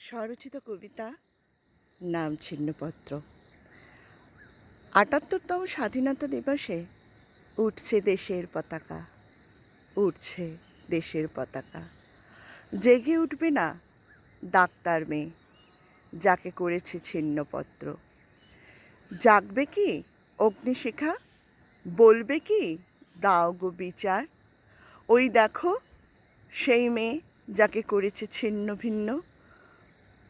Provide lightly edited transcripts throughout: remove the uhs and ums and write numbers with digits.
স্বরচিত কবিতা নাম ছিন্নপত্র। ৭৮তম স্বাধীনতা দিবসে উঠছে দেশের পতাকা, উঠছে দেশের পতাকা। জেগে উঠবে না ডাক্তার মেয়ে, যাকে করেছে ছিন্নপত্র। জাগবে কি অগ্নিশিখা, বলবে কি দাও গো বিচার। ওই দেখো সেই মেয়ে যাকে করেছে ছিন্ন ভিন্ন,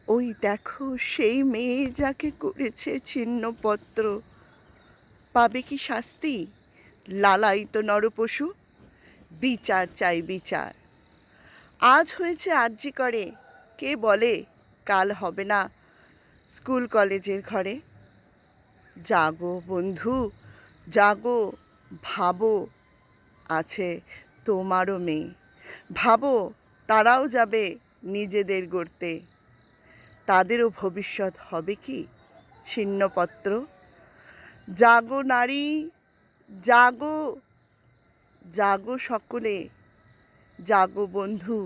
ওই দেখো সেই মেয়ে যাকে করেছে ছিন্নপত্র। পাবে কি শাস্তি লালায়িত নরপশু, বিচার চাই বিচার। আজ হয়েছে আরজি করে, কে বলে কাল হবে না স্কুল কলেজের ঘরে। জাগো বন্ধু জাগো, ভাবো আছে তোমারও মেয়ে, ভাবো তারাও যাবে নিজেদের গড়তে। তাদেরও ভবিষ্যৎ হবে কি ছিন্নপত্র। জাগো নারী জাগো, জাগো সকলে, জাগো বন্ধু।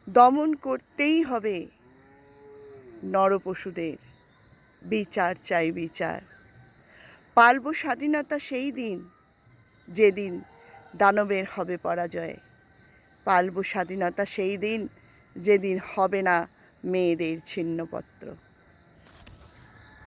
দমন করতেই হবে নরপশুদের, বিচার চাই বিচার। পালব স্বাধীনতা সেই দিন, যেদিন দানবের হবে পরাজয়। পালব স্বাধীনতা সেই দিন, যেদিন হবে না মেয়েদের ছিন্নপত্র।